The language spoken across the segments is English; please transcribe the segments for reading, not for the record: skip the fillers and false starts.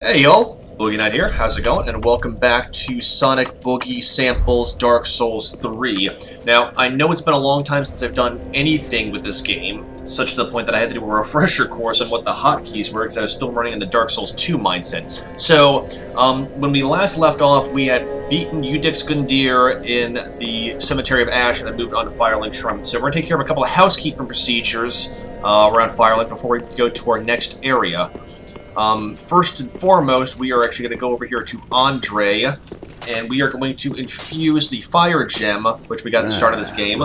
Hey y'all, Boogie Night here, how's it going? And welcome back to Sonic Boogie Samples Dark Souls 3. Now, I know it's been a long time since I've done anything with this game, such to the point that I had to do a refresher course on what the hotkeys were, because I was still running in the Dark Souls 2 mindset. So, when we last left off, we had beaten Udix Gundyr in the Cemetery of Ash and had moved on to Firelink Shrine. So we're going to take care of a couple of housekeeping procedures around Firelink before we go to our next area. First and foremost, we are actually going to go over here to Andre, and we are going to infuse the fire gem, which we got at the start of this game,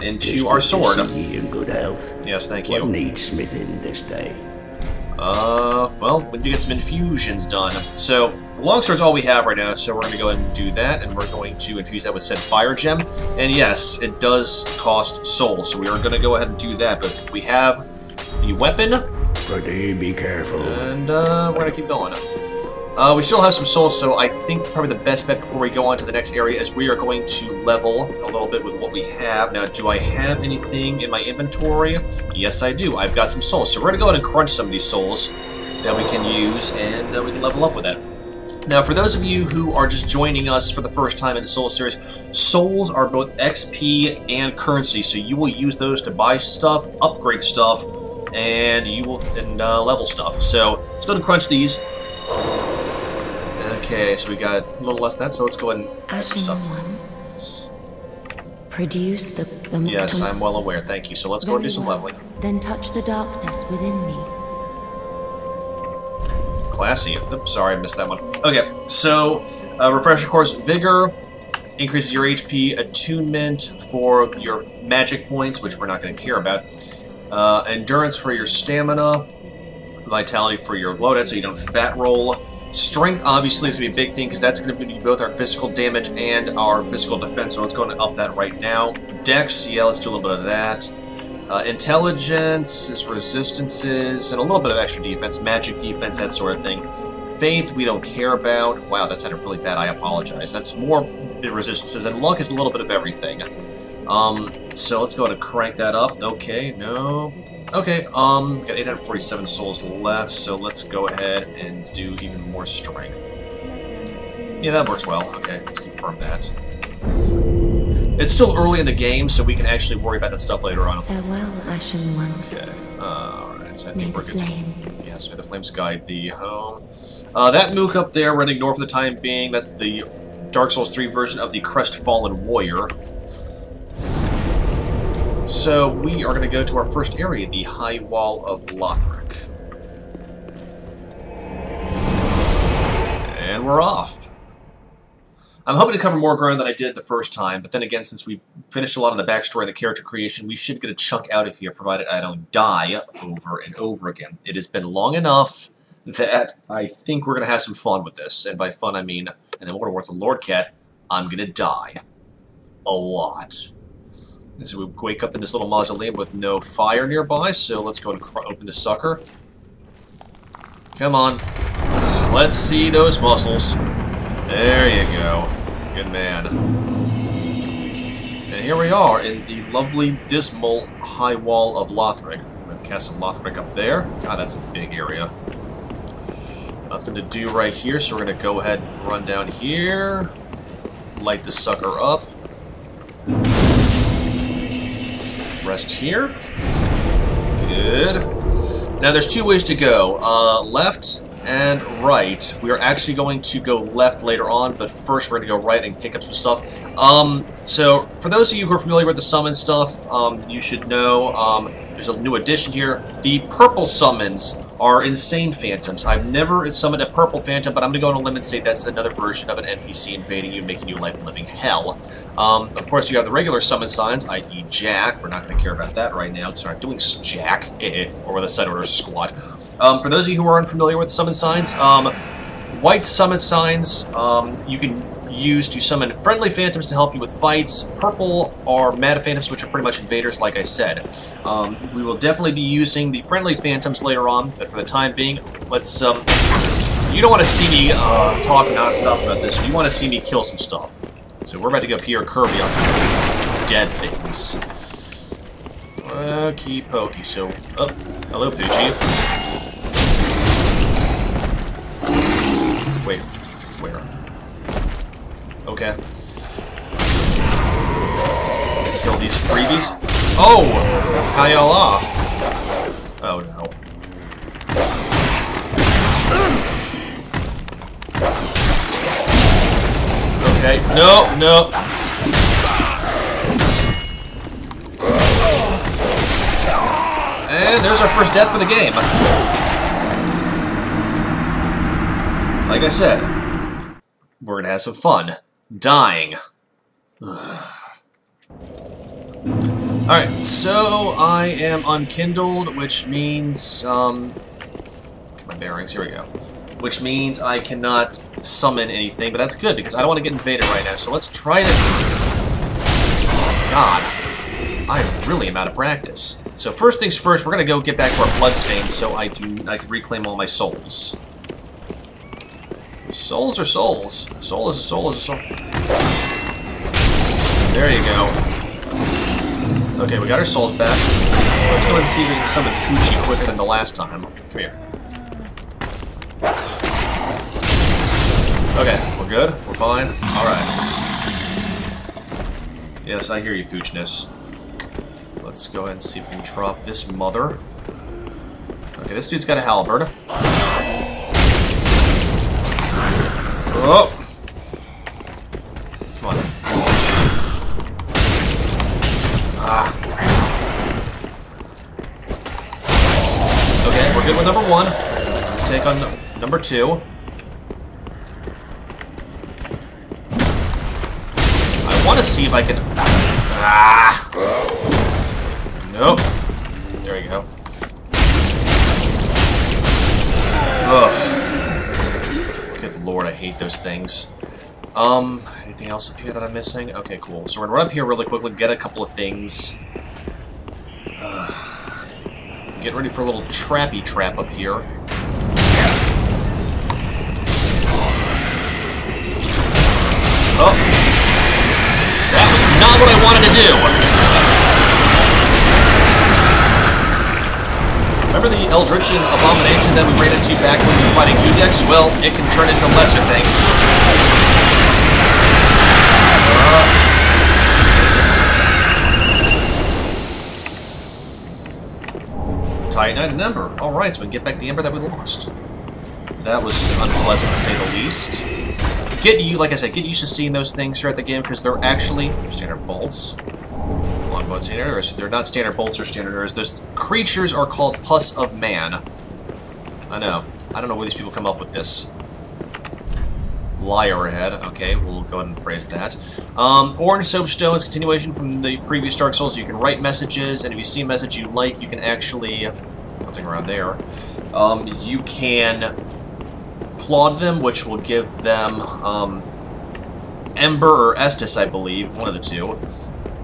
into our sword. In good health. Yes, thank you. What needs smithing this day? Well, we need to get some infusions done. So, the longsword's all we have right now, so we're going to go ahead and do that, and we're going to infuse that with said fire gem. And yes, it does cost souls, so we are going to go ahead and do that, but we have the weapon. Pretty be careful. And we're going to keep going. We still have some souls, so I think probably the best bet before we go on to the next area is we are going to level a little bit with what we have. Now, do I have anything in my inventory? Yes, I do. I've got some souls. So we're going to go ahead and crunch some of these souls that we can use, and we can level up with that. Now, for those of you who are just joining us for the first time in the Soul series, souls are both XP and currency, so you will use those to buy stuff, upgrade stuff, and you will level stuff. So let's go ahead and crunch these. Okay, so we got a little less than that, so let's go ahead and add some stuff. Yes. Produce the yes, I'm well aware, thank you. So let's go and do some leveling. Then touch the darkness within me. Classy. Oops, sorry, I missed that one. Okay, so refresher course, Vigor increases your HP, attunement for your magic points, which we're not going to care about. Endurance for your stamina, vitality for your loadout so you don't fat roll. Strength obviously is going to be a big thing because that's going to be both our physical damage and our physical defense, so let's go and up that right now. Dex, yeah, let's do a little bit of that. Intelligence is resistances and a little bit of extra defense, magic defense, that sort of thing. Faith, we don't care about. Wow, that sounded really bad, I apologize. That's more resistances, and luck is a little bit of everything. So let's go ahead and crank that up. Okay, no. Okay, got 847 souls left, so let's go ahead and do even more strength. Yeah, that works well. Okay, let's confirm that. It's still early in the game, so we can actually worry about that stuff later on. Farewell, Ashen One. Okay, alright, so I think May we're the good. flame. Yes, may the flames guide thee home. That mook up there, we're going to ignore for the time being. That's the Dark Souls 3 version of the Crestfallen Warrior. So we are going to go to our first area, the High Wall of Lothric. And we're off. I'm hoping to cover more ground than I did the first time, but then again, since we finished a lot of the backstory and the character creation, we should get a chunk out of here, provided I don't die over and over again. It has been long enough that I think we're going to have some fun with this. And by fun, I mean, in Immortal Words of Lord Cat, I'm going to die. A lot. And so we wake up in this little mausoleum with no fire nearby, so let's go and open this sucker. Come on. Let's see those muscles. There you go. Good man. And here we are in the lovely, dismal High Wall of Lothric. With Castle Lothric up there. God, that's a big area. Nothing to do right here, so we're going to go ahead and run down here. Light this sucker up. Rest here. Good. Now there's two ways to go. Left and right. We are actually going to go left later on, but first we're going to go right and pick up some stuff. So for those of you who are familiar with the summon stuff, you should know there's a new addition here. The purple summons are insane phantoms. I've never summoned a purple phantom, but I'm going to go on a limb and say that's another version of an NPC invading you, making you life living hell. Of course, you have the regular summon signs, i.e. Jack. We're not going to care about that right now, because we're not doing Jack, or with a side order squad. For those of you who are unfamiliar with summon signs, white summon signs you can use to summon friendly phantoms to help you with fights. Purple are meta phantoms, which are pretty much invaders, like I said. We will definitely be using the friendly phantoms later on, but for the time being, let's, you don't want to see me talk non-stop about this. You want to see me kill some stuff. So we're about to go Pierre Kirby on some dead things. Okey pokey, so, oh, hello Poochie. Where? Okay. Kill these freebies. Oh! Hayala! Oh no. Okay. No, no. And there's our first death for the game. Like I said, we're gonna have some fun. Dying. Alright, so I am unkindled, which means, get my bearings, here we go. Which means I cannot summon anything, but that's good, because I don't want to get invaded right now, so let's try it. God, I really am out of practice. So first things first, we're gonna go get back to our bloodstains so I can reclaim all my souls. Souls are souls. A soul is a soul is a soul. There you go. Okay, we got our souls back. Let's go ahead and see if we can summon Poochie quicker than the last time. Come here. Okay, we're good. We're fine. Alright. Yes, I hear you, Poochness. Let's go ahead and see if we can drop this mother. Okay, this dude's got a halberd. Oh! Come on. Ah. Okay, we're good with number 1. Let's take on number 2. I want to see if I can... Ah! Nope. There we go. Ugh. Good lord, I hate those things. Anything else up here that I'm missing? Okay, cool. So we're gonna run up here really quickly, get a couple of things. Get ready for a little trappy trap up here. Oh! That was not what I wanted to do! Remember the Eldritchian abomination that we ran into back when we were fighting Udex? Well, it can turn into lesser things. Titanite Ember. Alright, so we can get back the Ember that we lost. That was unpleasant to say the least. Like I said, get used to seeing those things throughout the game because they're actually standard bolts. They're not standard bolts or standard arrows. Those creatures are called pus of man. I know. I don't know where these people come up with this. Liar ahead. Okay, we'll go ahead and praise that. Orange soapstones, continuation from the previous Dark Souls. You can write messages, and if you see a message you like, you can actually... Nothing around there. You can applaud them, which will give them Ember or Estus, I believe. One of the two.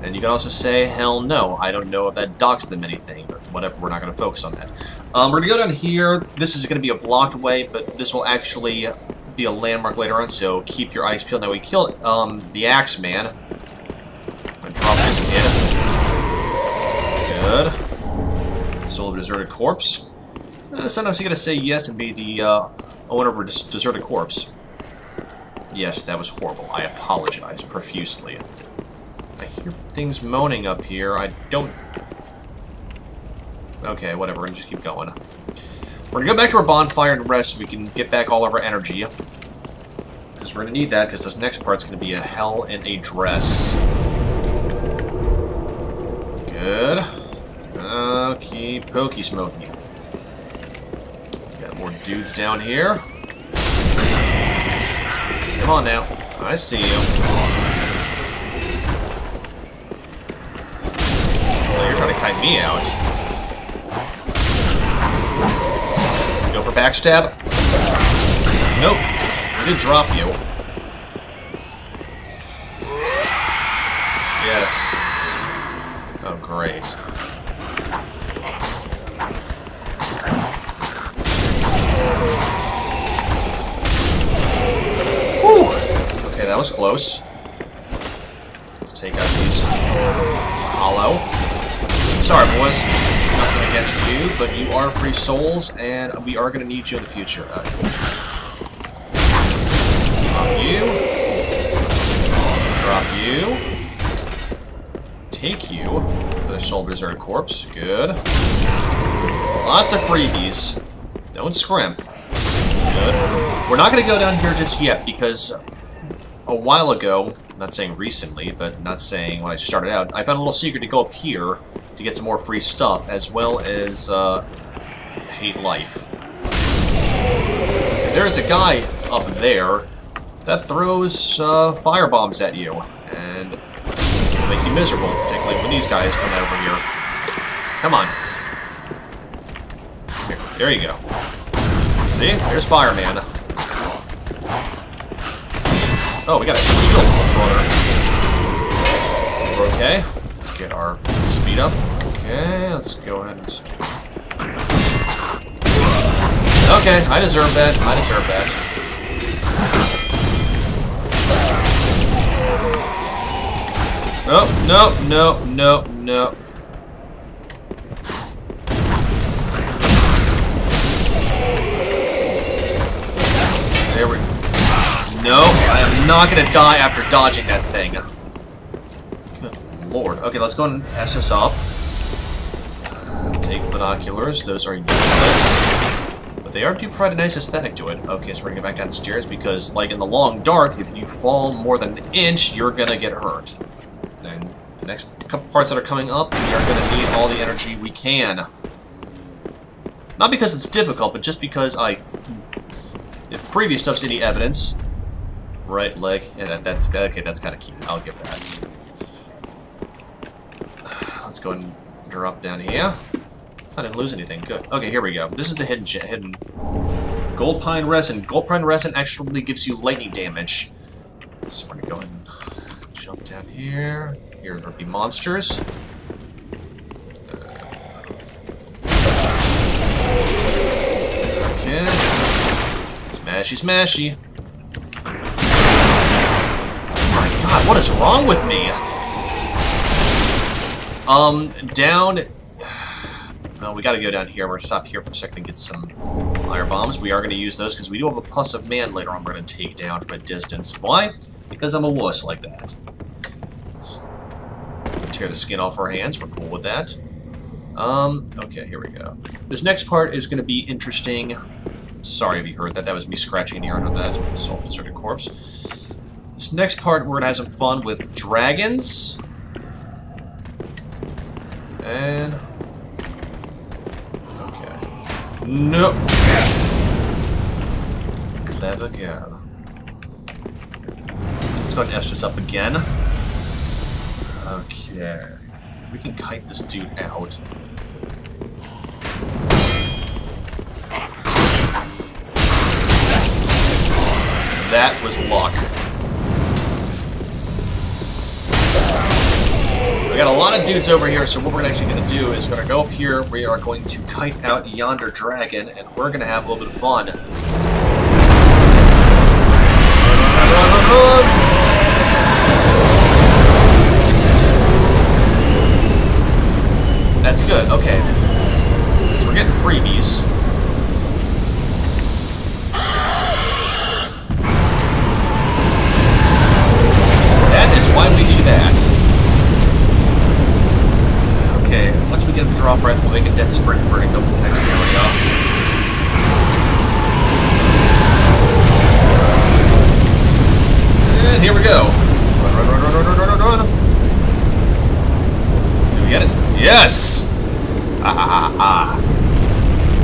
And you can also say, hell no. I don't know if that docks them anything, but whatever, we're not going to focus on that. We're going to go down here. This is going to be a blocked way, but this will actually be a landmark later on, so keep your eyes peeled. Now, we killed the Axeman. I'm going to drop this kid. Good. Soul of a deserted corpse. Sometimes you got to say yes and be the owner of a deserted corpse. Yes, that was horrible. I apologize profusely. I hear things moaning up here. I don't... Okay, whatever. We're gonna just keep going. We're gonna go back to our bonfire and rest so we can get back all of our energy. Because we're gonna need that, because this next part's gonna be a hell in a dress. Good. Keep pokey smoky. Got more dudes down here. Come on now. I see you. You're trying to kite me out. Go for backstab. Nope. I did drop you. Yes. Oh, great. Whew. Okay, that was close. Let's take out these hollow. Sorry, boys. Nothing against you, but you are free souls, and we are going to need you in the future. Thank you. Finish all deserted corpse. Good. Lots of freebies. Don't scrimp. Good. We're not going to go down here just yet because a while ago, not saying recently, but not saying when I started out, I found a little secret to go up here to get some more free stuff, as well as hate life. Because there's a guy up there that throws fire bombs at you, and it'll make you miserable, particularly when these guys come over here. Come on. Here, there you go. See? There's Fireman. Oh, we got a shield brother. We're okay. Let's get our speed up. Okay, let's go ahead and... Okay, I deserve that. I deserve that. No, no, no, no, no. There we go. No, I am not going to die after dodging that thing. Good lord. Okay, let's go and S this up. Take binoculars. Those are useless. But they do provide a nice aesthetic to it. Okay, so we're going to get back down the stairs because, like in the long dark, if you fall more than an inch, you're going to get hurt. And the next couple parts that are coming up, we are going to need all the energy we can. Not because it's difficult, but just because if previous stuff's any evidence... Right leg. Yeah, that's okay. That's kind of cute. I'll give that. Let's go and drop down here. I didn't lose anything. Good. Okay, here we go. This is the hidden gold pine resin. Gold pine resin actually gives you lightning damage. So we're gonna go and jump down here. Here there'll be monsters. Okay. Smashy, smashy. God, what is wrong with me? Down... Well, we gotta go down here. We're gonna stop here for a second and get some fire bombs. We are gonna use those because we do have a plus of man later on we're gonna take down from a distance. Why? Because I'm a wuss like that. Let's tear the skin off our hands. We're cool with that. Okay, here we go. This next part is gonna be interesting. Sorry if you heard that. That was me scratching the ear under that. Salt deserted corpse. This next part, we're going to have some fun with dragons. And... Okay. No! Clever girl. Let's go ahead and S this up again. Okay. We can kite this dude out. That was luck. We got a lot of dudes over here, so what we're actually going to do is going to go up here. We are going to kite out yonder dragon, and we're going to have a little bit of fun. Run, run, run, run, run. That's good. Okay. So we're getting freebies. That is why we do that. Okay, once we get him to draw breath, we'll make a dead sprint for him to go to the next area. And here we go. Run, run, run, run, run, run, run, run. Did we get it? Yes! Ha ha ha ha.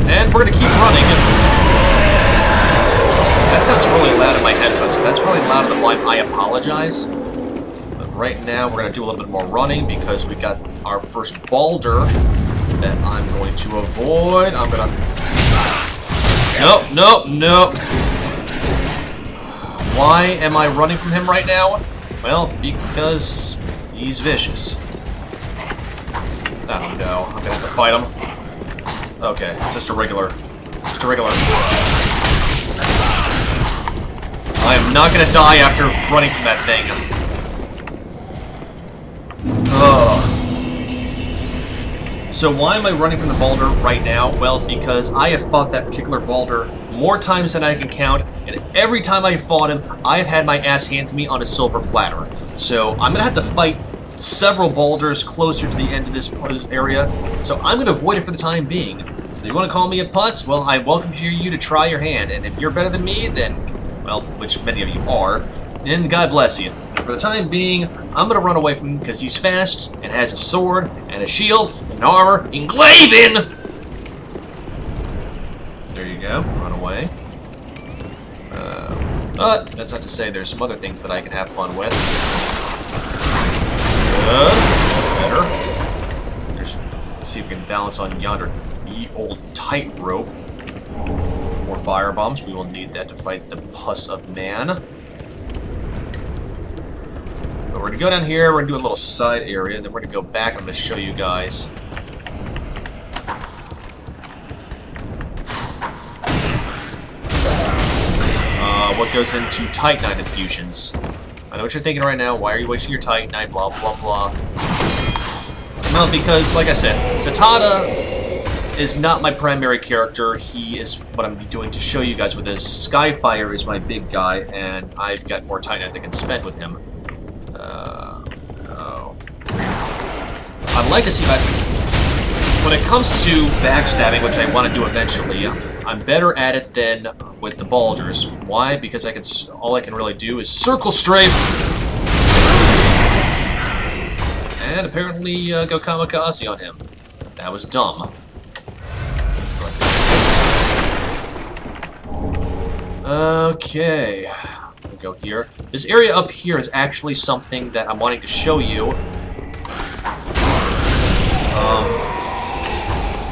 And we're gonna keep running. That sounds really loud in my headphones. If that's really loud in the volume, I apologize. Right now, we're going to do a little bit more running because we got our first boulder that I'm going to avoid. I'm going to... Nope, nope, nope. Why am I running from him right now? Well, because he's vicious. I don't know. I'm going to have to fight him. Okay, just a regular... Just a regular... I am not going to die after running from that thing. Ugh. So why am I running from the boulder right now? Well, because I have fought that particular boulder more times than I can count, and every time I fought him, I have had my ass handed to me on a silver platter. So I'm gonna have to fight several boulders closer to the end of this area, so I'm going to avoid it for the time being. If you want to call me a putz, well, I welcome you to try your hand, and if you're better than me, then, well, which many of you are, then God bless you. But for the time being, I'm going to run away from him because he's fast, and has a sword, and a shield, and armor, and glaiven! There you go, run away. But that's not to say there's some other things that I can have fun with. Good. Better. Let's see if we can balance on yonder ye old tightrope. More fire bombs. We will need that to fight the pus of man. But we're going to go down here. We're going to do a little side area. Then we're going to go back. I'm going to show you guys. What goes into Titanite infusions. I know what you're thinking right now. Why are you wasting your Titanite? Blah, blah, blah. Well, because, like I said, Zatara is not my primary character. He is what I'm doing to show you guys with this. Skyfire is my big guy, and I've got more Titanite that I can spend with him. I'd like to see that. When it comes to backstabbing, which I want to do eventually, I'm better at it than with the boulders. Why? Because all I can really do is circle strafe, and apparently go kamikaze on him. That was dumb. Okay, we'll go here. This area up here is actually something that I'm wanting to show you.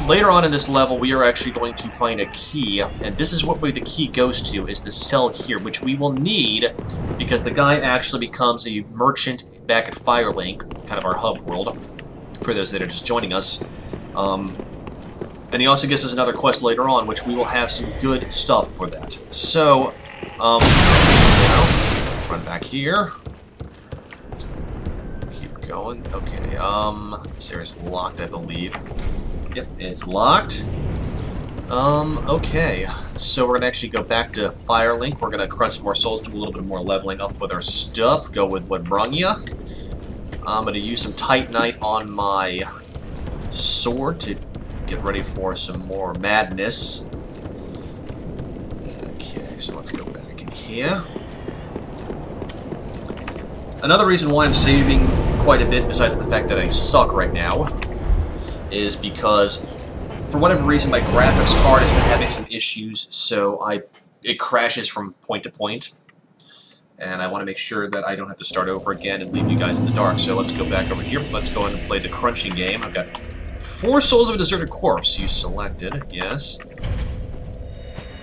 Later on in this level, we are actually going to find a key, and this is what the key goes to, is the cell here, which we will need because the guy actually becomes a merchant back at Firelink, kind of our hub world, for those that are just joining us. And he also gives us another quest later on, which we will have some good stuff for that. So, run back here. Keep going. Okay, this area's locked, I believe. Yep, it's locked. Okay. So we're gonna actually go back to Firelink. We're gonna crunch some more souls, do a little bit more leveling up with our stuff, go with what brung ya. I'm gonna use some Titanite on my sword to get ready for some more madness. Okay, so let's go back in here. Another reason why I'm saving quite a bit, besides the fact that I suck right now, is because, for whatever reason, my graphics card has been having some issues, so it crashes from point to point. And I want to make sure that I don't have to start over again and leave you guys in the dark. So let's go back over here. Let's go ahead and play the crunching game. I've got 4 souls of a deserted corpse. You selected, yes.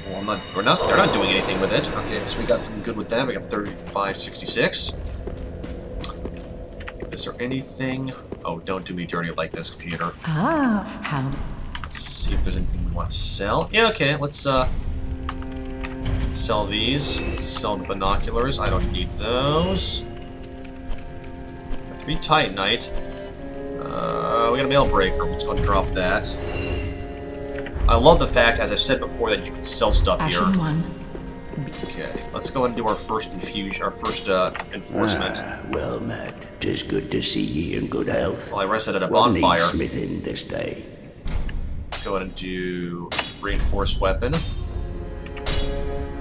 Well, they're not doing anything with it. Okay, so we got some good with that. We got 3566. Is there anything? Oh, don't do me dirty like this, computer. How? Let's see if there's anything we want to sell. Yeah, okay, let's sell these. Let's sell the binoculars. I don't need those. Got 3 Titanite. We got a mail breaker. Let's go and drop that. I love the fact, as I said before, that you can sell stuff here. Okay, let's go ahead and do our first infusion, our first enforcement. Well met. 'Tis good to see ye in good health. Well, I rested at a What bonfire. needs smithing this day? Let's go ahead and do reinforced weapon.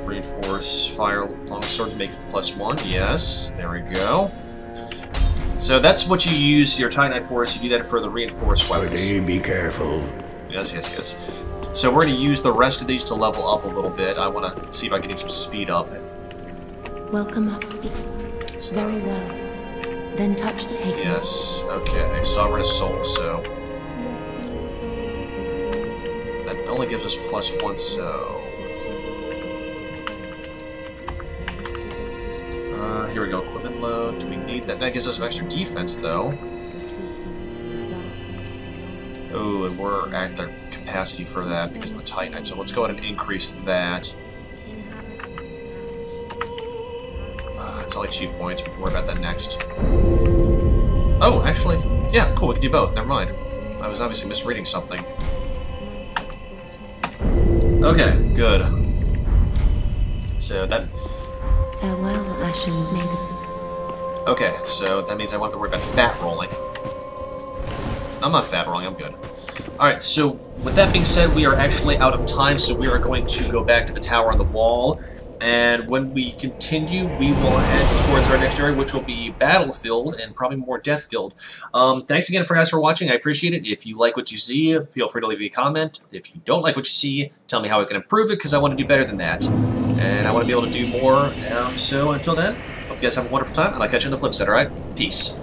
Reinforce fire longsword to make +1. Yes, there we go. So that's what you use your Titanite for. You do that for the reinforced weapons. Be careful. Yes, yes, yes. So we're going to use the rest of these to level up a little bit. I want to see if I can get some speed up. Welcome up, speed. Very well. Then touch the tape. Yes, okay. Sovereign of Soul, so... that only gives us +1, so... here we go. Equipment load. Do we need that? That gives us some extra defense, though. Oh, and we're at the capacity for that because of the Titanite. So let's go ahead and increase that. It's only 2 points. We can worry about that next. Oh, actually, yeah, cool. We can do both. Never mind. I was obviously misreading something. Okay, good. So that... Farewell, Ashen. May the... Okay, so that means I won't have to worry about fat rolling. I'm not fat rolling, I'm good. Alright, so with that being said, we are actually out of time, so we are going to go back to the tower on the wall. And when we continue, we will head towards our next area, which will be battlefield and probably more death-filled. Thanks again guys for watching. I appreciate it. If you like what you see, feel free to leave me a comment. If you don't like what you see, tell me how I can improve it, because I want to do better than that. And I want to be able to do more. So until then, hope you guys have a wonderful time, and I'll catch you on the flip side, alright? Peace.